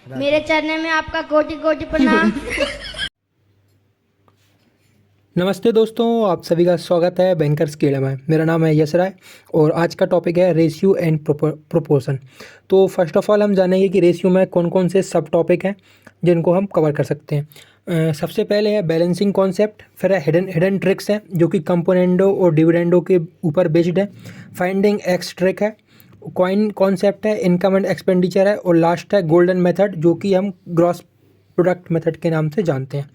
मेरे चरणों में आपका कोटि कोटि प्रणाम। नमस्ते दोस्तों, आप सभी का स्वागत है बैंकर्स स्किल में। मेरा नाम है यश राय और आज का टॉपिक है रेशियो एंड प्रोपोर्शन। तो फर्स्ट ऑफ ऑल हम जानेंगे कि रेशियो में कौन कौन से सब टॉपिक हैं जिनको हम कवर कर सकते हैं। सबसे पहले है बैलेंसिंग कॉन्सेप्ट, फिर है हिडन ट्रिक्स हैं जो कि कंपोनेंडो और डिविडेंडो के ऊपर बेस्ड है। फाइंडिंग एक्स ट्रिक है, कॉइन कॉन्सेप्ट है, इनकम एंड एक्सपेंडिचर है और लास्ट है गोल्डन मेथड जो कि हम ग्रॉस प्रोडक्ट मेथड के नाम से जानते हैं।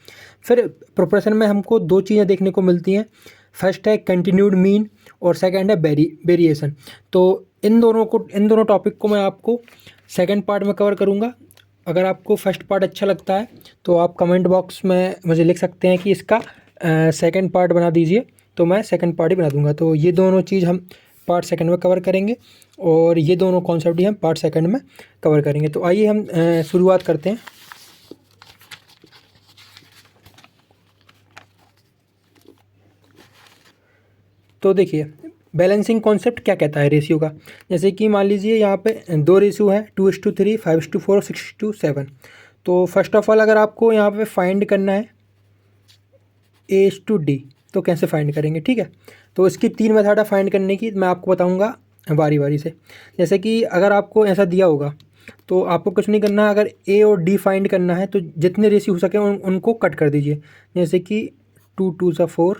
फिर प्रोपोर्शन में हमको दो चीज़ें देखने को मिलती हैं। फर्स्ट है कंटिन्यूड मीन और सेकंड है वेरिएशन। तो इन दोनों टॉपिक को मैं आपको सेकंड पार्ट में कवर करूँगा। अगर आपको फर्स्ट पार्ट अच्छा लगता है तो आप कमेंट बॉक्स में मुझे लिख सकते हैं कि इसका सेकंड पार्ट बना दीजिए, तो मैं सेकंड पार्ट ही बना दूंगा। तो ये दोनों चीज़ हम पार्ट सेकंड में कवर करेंगे और ये दोनों कॉन्सेप्ट ही हम पार्ट सेकंड में कवर करेंगे। तो आइए हम शुरुआत करते हैं। तो देखिए बैलेंसिंग कॉन्सेप्ट क्या कहता है रेशियो का। जैसे कि मान लीजिए यहाँ पे दो रेशियो है 2:3, 5:4 और 6:7। तो फर्स्ट ऑफ ऑल अगर आपको यहाँ पे फाइंड करना है A:D, तो कैसे फाइंड करेंगे, ठीक है। तो इसकी तीन मेथड है फाइंड करने की, मैं आपको बताऊँगा बारी बारी से। जैसे कि अगर आपको ऐसा दिया होगा तो आपको कुछ नहीं करना है। अगर A और D फाइंड करना है तो जितने रेशियो हो सके उनको कट कर दीजिए। जैसे कि 2 2 ज़ा 4,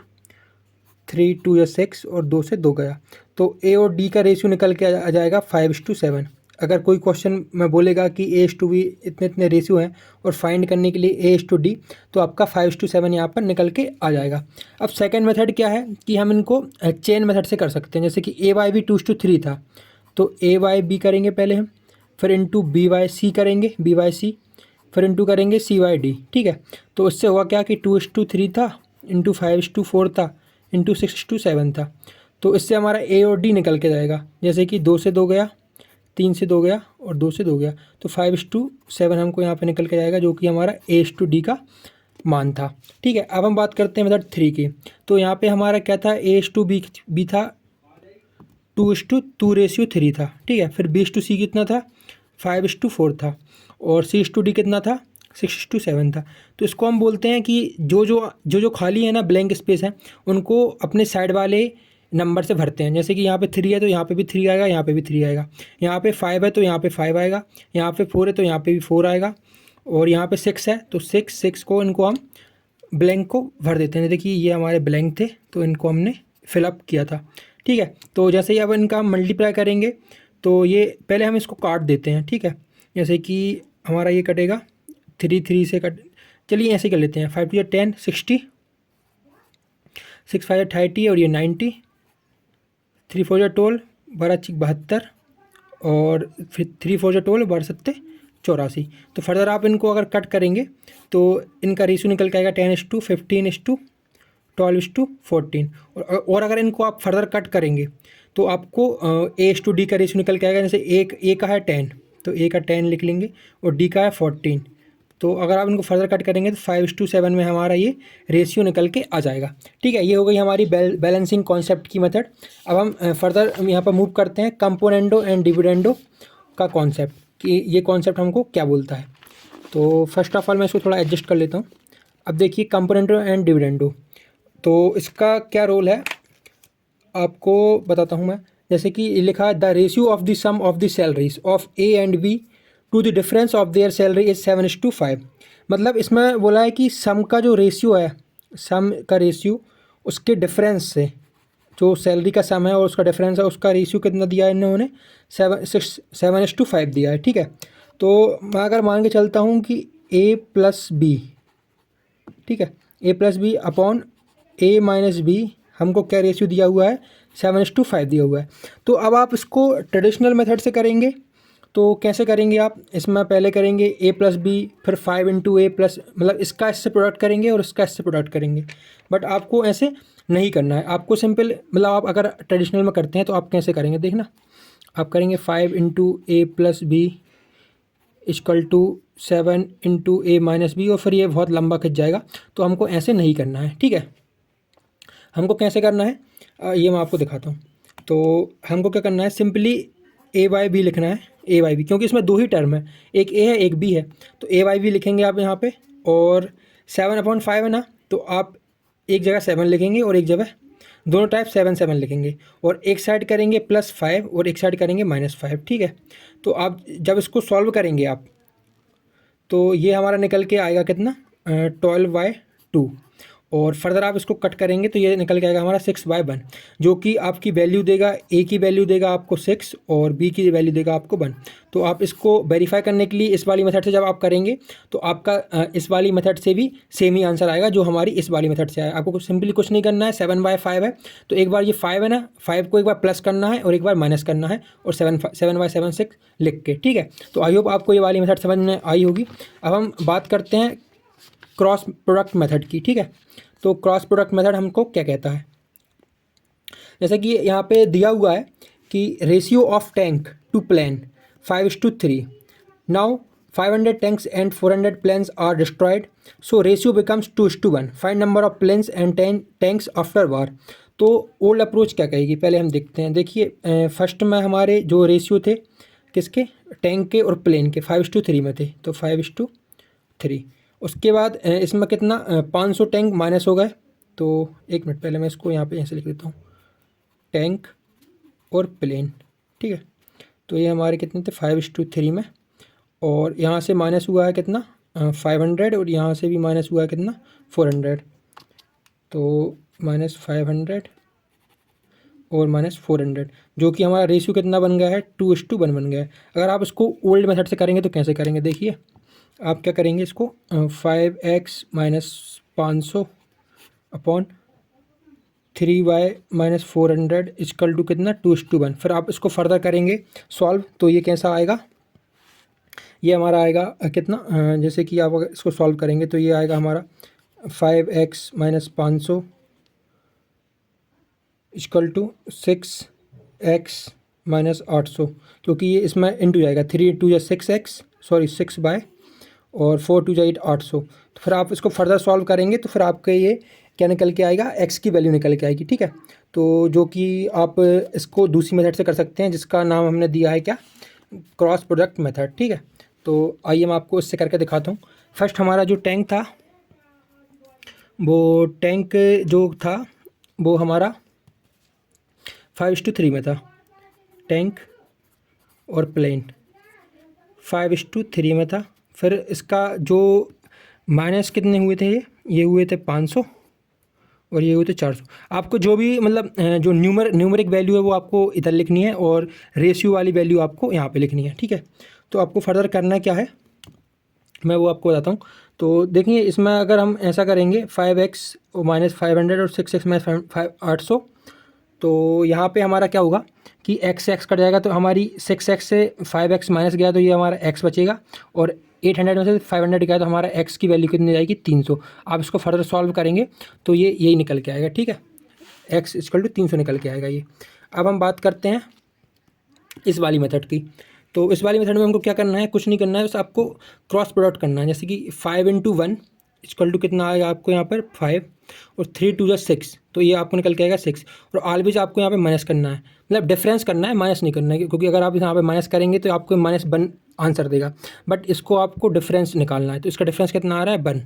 3 2 या 6 और 2 से 2 गया, तो ए और डी का रेशियो निकल के आ जाएगा 5:7। अगर कोई क्वेश्चन में बोलेगा कि A:B इतने इतने रेशियो हैं और फाइंड करने के लिए A:D, तो आपका 5:7 यहाँ पर निकल के आ जाएगा। अब सेकंड मेथड क्या है कि हम इनको चेन मेथड से कर सकते हैं। जैसे कि A/B 2:3 था, तो A/B करेंगे पहले हम, फिर इंटू B/C करेंगे, B/C, फिर इंटू करेंगे C/D, ठीक है। तो इससे हुआ क्या कि 2:3 था, इंटू 5:4 था, इंटू 6:7 था। तो इससे हमारा ए और डी निकल के जाएगा। जैसे कि 2 से 2 गया, 3 से 2 गया और 2 से 2 गया, तो 5:7 हमको यहाँ पे निकल के जाएगा जो कि हमारा A:D का मान था, ठीक है। अब हम बात करते हैं मेथड 3 की। तो यहाँ पे हमारा क्या था, A:B था 2:2 रेशियो 3 था, ठीक है। फिर B:C कितना था, 5:4 था और C:D कितना था, 6:7 था। तो इसको हम बोलते हैं कि जो खाली है ना, ब्लैंक स्पेस है, उनको अपने साइड वाले नंबर से भरते हैं। जैसे कि यहाँ पे 3 है तो यहाँ पे भी 3 आएगा, यहाँ पे भी 3 आएगा। यहाँ पे 5 है तो यहाँ पे 5 आएगा, यहाँ पे 4 है तो यहाँ पे भी 4 आएगा, और यहाँ पे 6 है तो 6 को इनको हम ब्लैंक को भर देते हैं। देखिए ये हमारे ब्लैंक थे तो इनको हमने फिलअप किया था, ठीक है। तो जैसे ही अब इनका मल्टीप्लाई करेंगे तो ये पहले हम इसको काट देते हैं, ठीक है। जैसे कि हमारा ये कटेगा 3 से कट, चलिए ऐसे कर लेते हैं। 5 2 10, 60, 6 5 30 और ये 90, 3 4 12, 12 72 और फिर 3 4 12, 12 7 84। तो फर्दर आप इनको अगर कट करेंगे तो इनका रेशियो निकल के आएगा 10:15:12:14। और अगर इनको आप फर्दर कट करेंगे तो आपको A:D का रेशियो निकल के आएगा। जैसे ए का है 10 तो ए का 10 लिख लेंगे और डी का है 14। तो अगर आप इनको फर्दर कट करेंगे तो 5:7 में हमारा ये रेशियो निकल के आ जाएगा, ठीक है। ये हो गई हमारी बैलेंसिंग कॉन्सेप्ट की मेथड। अब हम फर्दर यहाँ पर मूव करते हैं कंपोनेंडो एंड डिविडेंडो का कॉन्सेप्ट, कि ये कॉन्सेप्ट हमको क्या बोलता है। तो फर्स्ट ऑफ ऑल मैं इसको थोड़ा एडजस्ट कर लेता हूँ। अब देखिए कंपोनेंडो एंड डिविडेंडो, तो इसका क्या रोल है आपको बताता हूँ मैं। जैसे कि लिखा है the ratio of the sum of the salaries of A and B to the difference of their salary is 7:5। मतलब इसमें बोला है कि सम का जो रेशियो है, सम का रेशियो उसके डिफरेंस से, जो सैलरी का सम है और उसका डिफरेंस है, उसका रेशियो कितना दिया है इन्होंने, 7:5 दिया है, ठीक है। तो मैं अगर मान के चलता हूँ कि A+B, ठीक है, A+B अपॉन A-B हमको क्या रेशियो दिया हुआ है, 7:5 दिया हुआ है। तो अब आप इसको ट्रेडिशनल मेथड से करेंगे तो कैसे करेंगे आप, इसमें पहले करेंगे A+B, फिर 5 × A प्लस, मतलब इसका इससे प्रोडक्ट करेंगे और इसका इससे प्रोडक्ट करेंगे। बट आपको ऐसे नहीं करना है, आपको सिंपल, मतलब आप अगर ट्रेडिशनल में करते हैं तो आप कैसे करेंगे देखना। आप करेंगे 5 × A+B = 7 × A-B और फिर ये बहुत लंबा खिंच जाएगा, तो हमको ऐसे नहीं करना है, ठीक है। हमको कैसे करना है ये मैं आपको दिखाता हूँ। तो हमको क्या करना है, सिंपली A/B लिखना है ए वाई बी, क्योंकि इसमें दो ही टर्म है, एक ए है एक बी है, तो ए वाई बी लिखेंगे आप यहाँ पे। और 7/5 है ना, तो आप एक जगह 7 लिखेंगे और एक जगह दोनों टाइप 7 लिखेंगे, और एक साइड करेंगे +5 और एक साइड करेंगे -5, ठीक है। तो आप जब इसको सॉल्व करेंगे आप, तो ये हमारा निकल के आएगा कितना, 12/2। और फर्दर आप इसको कट करेंगे तो ये निकल के आएगा हमारा 6/1, जो कि आपकी वैल्यू देगा, ए की वैल्यू देगा आपको 6 और बी की वैल्यू देगा आपको 1। तो आप इसको वेरीफाई करने के लिए इस वाली मेथड से जब आप करेंगे तो आपका इस वाली मेथड से भी सेम ही आंसर आएगा जो हमारी इस वाली मेथड से आया। आपको सिंपली कुछ नहीं करना है, 7/5 है तो एक बार ये 5 है ना, 5 को एक बार प्लस करना है और एक बार माइनस करना है, और 7/7 6 लिख के, ठीक है। तो आई होप आपको ये वाली मेथड समझ में आई होगी। अब हम बात करते हैं क्रॉस प्रोडक्ट मेथड की, ठीक है। तो क्रॉस प्रोडक्ट मेथड हमको क्या कहता है, जैसे कि यहाँ पे दिया हुआ है कि ratio of tank to plane 5:3। Now 500 tanks and 400 planes are destroyed, so ratio becomes 2:1। Find number of planes and tanks after war. तो ओल्ड अप्रोच क्या कहेगी, पहले हम देखते हैं। देखिए फर्स्ट में हमारे जो रेशियो थे किसके, टैंक के और प्लेन के, 5:3 में थे, तो 5:3। उसके बाद इसमें कितना 500 टैंक माइनस हो गए, तो एक मिनट पहले मैं इसको यहाँ पे ऐसे लिख देता हूँ, टैंक और प्लेन, ठीक है। तो ये हमारे कितने थे 5:3 में, और यहाँ से माइनस हुआ है कितना 500, और यहाँ से भी माइनस हुआ है कितना 400, तो -500 और -400, जो कि हमारा रेशियो कितना बन गया है 2:1 बन गया है। अगर आप इसको ओल्ड मेथड से करेंगे तो कैसे करेंगे, देखिए आप क्या करेंगे, इसको 5x - 500 upon 3y - 400 equal to कितना 2:1। फिर आप इसको फर्दर करेंगे सॉल्व, तो ये कैसा आएगा, ये हमारा आएगा कितना, जैसे कि आप अगर इसको सॉल्व करेंगे तो ये आएगा हमारा 5x - 500 इक्वल टू 6x - 800, क्योंकि ये इसमें इंटू जाएगा, 3 × 6x, सॉरी 6 और 4 × 8 800। तो फिर आप इसको फर्दर सॉल्व करेंगे तो फिर आपके ये क्या निकल के आएगा, x की वैल्यू निकल के आएगी, ठीक है। तो जो कि आप इसको दूसरी मेथड से कर सकते हैं जिसका नाम हमने दिया है क्या, क्रॉस प्रोडक्ट मेथड, ठीक है। तो आइए मैं आपको इससे करके दिखाता हूँ। फर्स्ट हमारा जो टैंक था, वो टैंक जो था वो हमारा 5:3 में था, टैंक और प्लेन 5:3 में था। फिर इसका जो माइनस कितने हुए थे, ये हुए थे 500 और ये हुए थे 400। आपको जो भी मतलब जो न्यूमरिक वैल्यू है वो आपको इधर लिखनी है, और रेशियो वाली वैल्यू आपको यहाँ पे लिखनी है, ठीक है। तो आपको फर्दर करना क्या है मैं वो आपको बताता हूँ। तो देखिए इसमें अगर हम ऐसा करेंगे 5x - 500 और 6x - 800, तो यहाँ पे हमारा क्या होगा कि x से x कट जाएगा, तो हमारी 6x से 5x माइनस गया तो ये हमारा x बचेगा, और 800 में से 500 गया तो हमारा x की वैल्यू कितनी जाएगी 300। आप इसको फर्दर सॉल्व करेंगे तो ये यही निकल के आएगा, ठीक है, x = 300 निकल के आएगा ये। अब हम बात करते हैं इस वाली मेथड की। तो इस वाली मेथड में हमको क्या करना है, कुछ नहीं करना है, बस आपको क्रॉस प्रोडक्ट करना है। जैसे कि 5 × 1 = कितना आएगा आपको यहाँ पर 5, और 3 × 2 = 6, तो ये आपको निकल के आएगा 6। और ऑलवेज आपको यहाँ पे माइनस करना है, मतलब डिफरेंस करना है, माइनस नहीं करना है, क्योंकि अगर आप यहाँ पे माइनस करेंगे तो आपको -1 आंसर देगा, बट इसको आपको डिफरेंस निकालना है। तो इसका डिफरेंस कितना आ रहा है 1।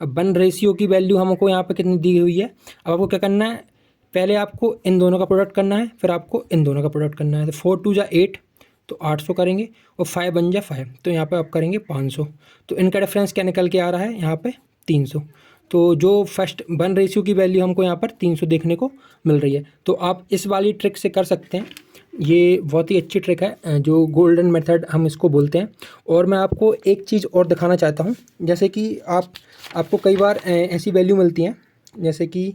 अब 1 रेशियो की वैल्यू हमको यहाँ पे कितनी दी हुई है। अब आपको क्या करना है, पहले आपको इन दोनों का प्रोडक्ट करना है, फिर आपको इन दोनों का प्रोडक्ट करना है। तो 4 × 2 = 8, तो 800 करेंगे, और 5 बन जा 5, तो यहाँ पे आप करेंगे 500। तो इनका डिफरेंस क्या निकल के आ रहा है यहाँ पे 300। तो जो फर्स्ट 1 रेशियो की वैल्यू हमको यहाँ पर 300 देखने को मिल रही है। तो आप इस वाली ट्रिक से कर सकते हैं, ये बहुत ही अच्छी ट्रिक है जो गोल्डन मेथड हम इसको बोलते हैं। और मैं आपको एक चीज़ और दिखाना चाहता हूँ, जैसे कि आपको कई बार ऐसी वैल्यू मिलती हैं, जैसे कि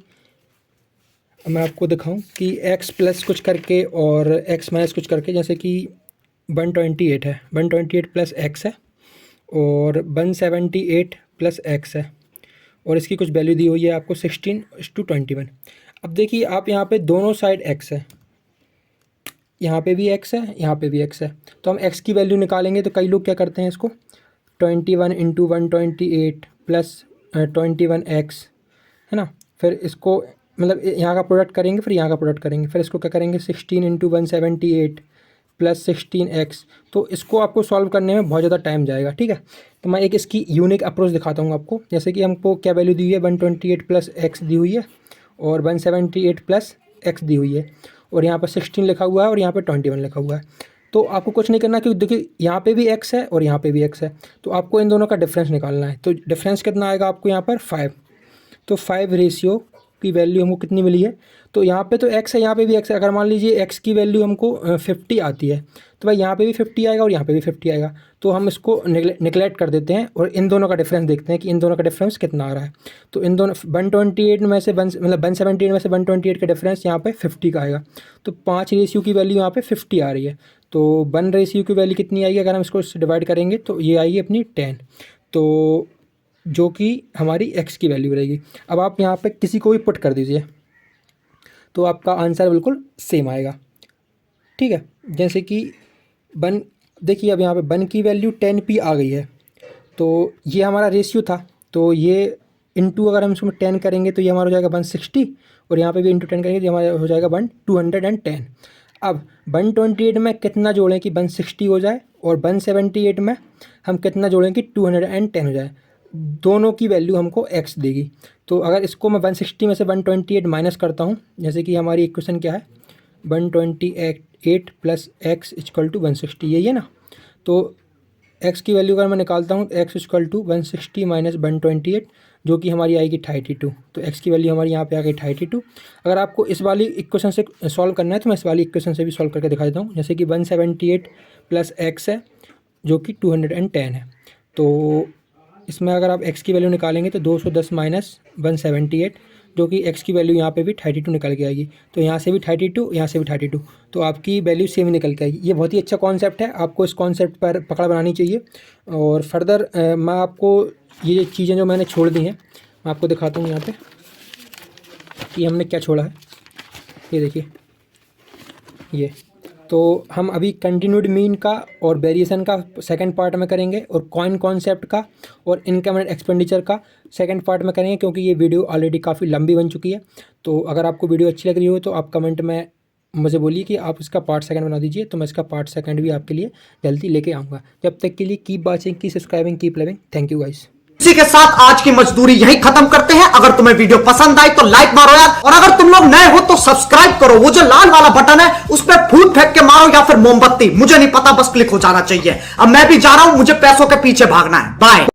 मैं आपको दिखाऊं कि x प्लस कुछ करके और x माइनस कुछ करके, जैसे कि 128 है, 128 प्लस x है, और 178 प्लस x है, और इसकी कुछ वैल्यू दी हुई है आपको 16:21। अब देखिए आप यहाँ पे दोनों साइड x है, यहाँ पे भी x है, यहाँ पे भी x है, तो हम x की वैल्यू निकालेंगे। तो कई लोग क्या करते हैं इसको 21 × 128 प्लस 21x, है ना, फिर इसको मतलब यहाँ का प्रोडक्ट करेंगे, फिर यहाँ का प्रोडक्ट करेंगे, फिर इसको क्या करेंगे 16 × 178 प्लस 16x। तो इसको आपको सॉल्व करने में बहुत ज़्यादा टाइम जाएगा, ठीक है। तो मैं एक इसकी यूनिक अप्रोच दिखाता हूँ आपको। जैसे कि हमको क्या वैल्यू दी हुई है, 128 प्लस एक्स दी हुई है और 178 प्लस एक्स दी हुई है, और यहाँ पर 16 लिखा हुआ है और यहाँ पर 21 लिखा हुआ है। तो आपको कुछ नहीं करना, क्योंकि देखिए यहाँ पे भी x है और यहाँ पे भी x है, तो आपको इन दोनों का डिफरेंस निकालना है। तो डिफरेंस कितना आएगा आपको यहाँ पर 5। तो 5 रेशियो की वैल्यू हमको कितनी मिली है, तो यहाँ पे तो x है, यहाँ पे भी x है। अगर मान लीजिए x की वैल्यू हमको 50 आती है, तो भाई यहाँ पे भी 50 आएगा और यहाँ पे भी 50 आएगा। तो हम इसको निगलेक्ट कर देते हैं और इन दोनों का डिफरेंस देखते हैं कि इन दोनों का डिफरेंस कितना आ रहा है। तो इन दोनों 128 में से 178 में से 128 का डिफरेंस यहाँ पे 50 का आएगा। तो 5 रेशियो की वैल्यू यहाँ पे 50 आ रही है। तो 1 रेशियो की वैल्यू कितनी आएगी, अगर हम इसको डिवाइड करेंगे तो ये आएगी अपनी 10, तो जो कि हमारी x की वैल्यू रहेगी। अब आप यहाँ पे किसी को भी पुट कर दीजिए तो आपका आंसर बिल्कुल सेम आएगा, ठीक है। जैसे कि 1, देखिए अब यहाँ पे 1 की वैल्यू 10p आ गई है, तो ये हमारा रेशियो था। तो ये इंटू अगर हम इसमें 10 करेंगे तो ये हमारा हो जाएगा 160, और यहाँ पे भी इंटू 10 करेंगे तो ये हमारा हो जाएगा 210। अब 128 में कितना जोड़ें कि 160 हो जाए, और 178 में हम कितना जोड़ें कि 210 हो जाए। दोनों की वैल्यू हमको x देगी। तो अगर इसको मैं 160 में से 128 माइनस करता हूँ, जैसे कि हमारी इक्वेशन क्या है, 128 प्लस एक्स इक्वल टू 160, यही है ना। तो x की वैल्यू अगर मैं निकालता हूँ तो x इक्वल टू 160 माइनस 128, जो कि हमारी आएगी 32। तो x की वैल्यू हमारी यहाँ पे आ गई 32। अगर आपको इस वाली इक्वेशन से सॉल्व करना है तो मैं इस वाली इक्वेशन से भी सॉल्व करके दिखा देता हूँ। जैसे कि 178 प्लस x है जो कि 210 है। तो इसमें अगर आप x की वैल्यू निकालेंगे तो 210 माइनस 178, जो कि x की वैल्यू यहाँ पे भी 32 निकल के आएगी। तो यहाँ से भी 32, यहाँ से भी 32, तो आपकी वैल्यू सेम निकल के आएगी। ये बहुत ही अच्छा कॉन्सेप्ट है, आपको इस कॉन्सेप्ट पर पकड़ बनानी चाहिए। और फर्दर मैं आपको ये चीज़ें जो मैंने छोड़ दी हैं मैं आपको दिखाता हूँ यहाँ पे कि हमने क्या छोड़ा है। ये देखिए, ये तो हम अभी कंटिन्यूड मीन का और वेरिएशन का सेकंड पार्ट में करेंगे, और कॉइन कॉन्सेप्ट का और इनकम एंड एक्सपेंडिचर का सेकंड पार्ट में करेंगे, क्योंकि ये वीडियो ऑलरेडी काफ़ी लंबी बन चुकी है। तो अगर आपको वीडियो अच्छी लग रही हो तो आप कमेंट में मुझे बोलिए कि आप इसका पार्ट सेकंड बना दीजिए, तो मैं इसका पार्ट सेकंड भी आपके लिए जल्दी लेके आऊँगा। जब तक के लिए keep watching, keep subscribing, keep loving. Thank you guys. इसी के साथ आज की मजदूरी यही खत्म करते हैं। अगर तुम्हें वीडियो पसंद आई तो लाइक मारो यार, और अगर तुम लोग नए हो तो सब्सक्राइब करो। वो जो लाल वाला बटन है उस पर फूट फेंक के मारो या फिर मोमबत्ती, मुझे नहीं पता, बस क्लिक हो जाना चाहिए। अब मैं भी जा रहा हूं, मुझे पैसों के पीछे भागना है। बाय।